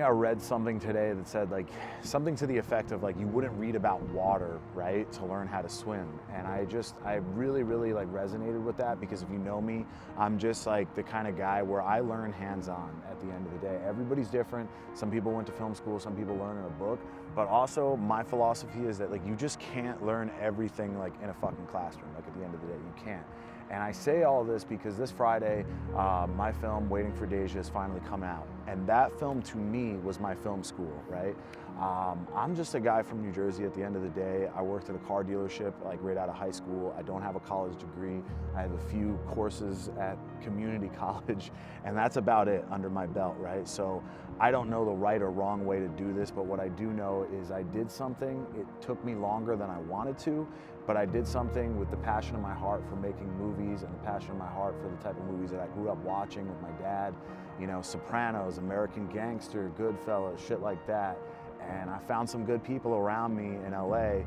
I read something today that said like something to the effect of like you wouldn't read about water, right, to learn how to swim. And I really like resonated with that, because if you know me, I'm just like the kind of guy where I learn hands-on at the end of the day. Everybody's different. Some people went to film school, some people learn in a book, but also my philosophy is that like you just can't learn everything like in a fucking classroom. Like at the end of the day, you can't. And I say all this because this Friday, my film, Waiting for Deja, has finally come out. And that film, to me, was my film school, right? I'm just a guy from New Jersey at the end of the day. I worked at a car dealership, like right out of high school. I don't have a college degree. I have a few courses at community college, and that's about it under my belt, right? So I don't know the right or wrong way to do this, but what I do know is I did something. It took me longer than I wanted to, but I did something with the passion of my heart for making movies and the passion of my heart for the type of movies that I grew up watching with my dad, you know, Sopranos, American Gangster, Goodfellas, shit like that. And I found some good people around me in LA,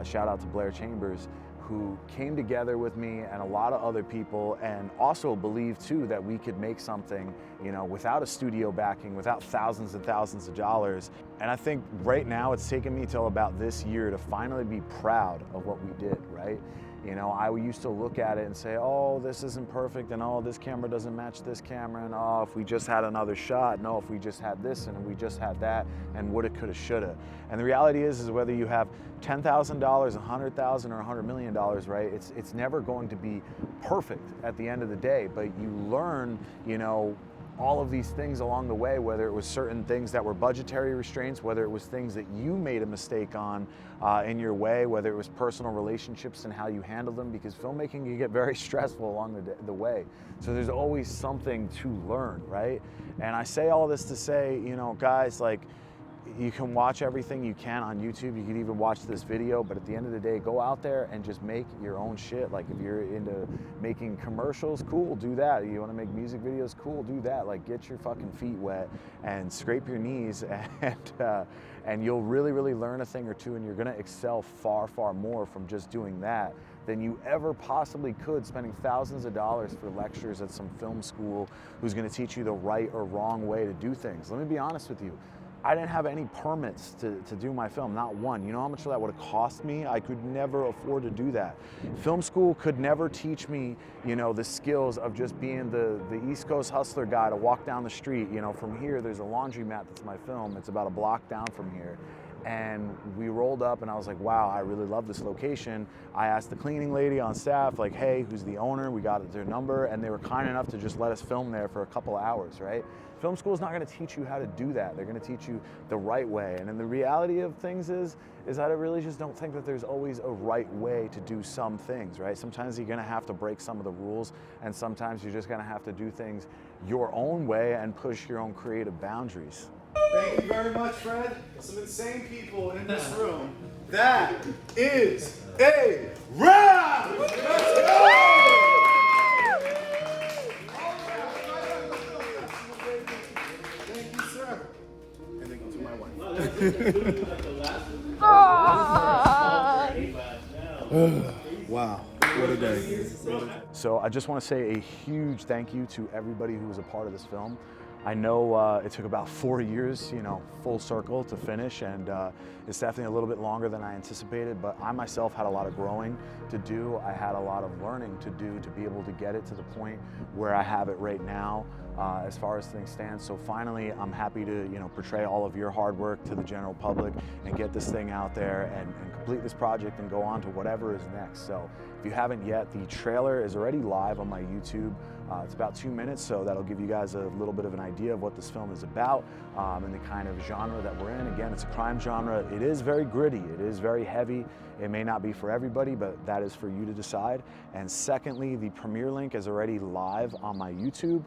shout out to Blair Chambers, who came together with me and a lot of other people, and also believed too that we could make something, you know, without a studio backing, without thousands and thousands of dollars. And I think right now it's taken me till about this year to finally be proud of what we did, right? You know, I used to look at it and say, oh, this isn't perfect, and oh, this camera doesn't match this camera, and oh, if we just had another shot, no, if we just had this, and we just had that, and woulda, coulda, shoulda. And the reality is whether you have $10,000, $100,000, or $100 million, right, it's never going to be perfect at the end of the day, but you learn, you know, all of these things along the way, whether it was certain things that were budgetary restraints, whether it was things that you made a mistake on in your way, whether it was personal relationships and how you handle them, because filmmaking can get very stressful along the way. So there's always something to learn, right? And I say all this to say, you know, guys, like, you can watch everything you can on YouTube. You can even watch this video, but at the end of the day, go out there and just make your own shit. Like if you're into making commercials, cool, do that. You want to make music videos, cool, do that. Like get your fucking feet wet and scrape your knees, and you'll really learn a thing or two, and you're gonna excel far more from just doing that than you ever possibly could spending thousands of dollars for lectures at some film school who's gonna teach you the right or wrong way to do things. Let me be honest with you. I didn't have any permits to do my film, not one. You know how much that would have cost me? I could never afford to do that. Film school could never teach me, you know, the skills of just being the East Coast hustler guy to walk down the street. You know, from here, there's a laundromat that's my film. It's about a block down from here. And we rolled up and I was like, wow, I really love this location. I asked the cleaning lady on staff, like, hey, who's the owner? We got their number, and they were kind enough to just let us film there for a couple of hours, right? Film school is not gonna teach you how to do that. They're gonna teach you the right way. And then the reality of things is that I really just don't think that there's always a right way to do some things, right? Sometimes you're gonna have to break some of the rules, and sometimes you're just gonna have to do things your own way and push your own creative boundaries. Thank you very much, Fred. Some insane people in this room. That is a wrap! Let's go! Thank you, sir. And then to my wife. Wow, what a day. So I just want to say a huge thank you to everybody who was a part of this film. I know it took about 4 years, you know, full circle to finish, and it's definitely a little bit longer than I anticipated, but I myself had a lot of growing to do. I had a lot of learning to do to be able to get it to the point where I have it right now as far as things stand. So finally, I'm happy to, you know, portray all of your hard work to the general public and get this thing out there and complete this project and go on to whatever is next. So if you haven't yet, the trailer is already live on my YouTube. It's about 2 minutes, so that'll give you guys a little bit of an idea of what this film is about and the kind of genre that we're in. Again, it's a crime genre. It is very gritty. It is very heavy. It may not be for everybody, but that is for you to decide. And secondly, the premiere link is already live on my YouTube,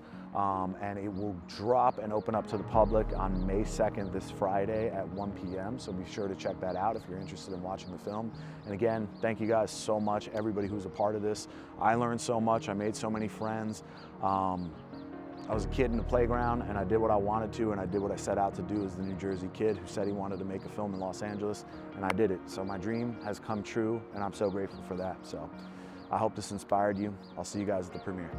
and it will drop and open up to the public on May 2nd, this Friday at 1 p.m. So be sure to check that out if you're interested in watching the film. And again, thank you guys so much, everybody who's a part of this. I learned so much. I made so many friends. I was a kid in the playground, and I did what I wanted to, and I did what I set out to do as the New Jersey kid who said he wanted to make a film in Los Angeles, and I did it. So my dream has come true, and I'm so grateful for that. So I hope this inspired you. I'll see you guys at the premiere.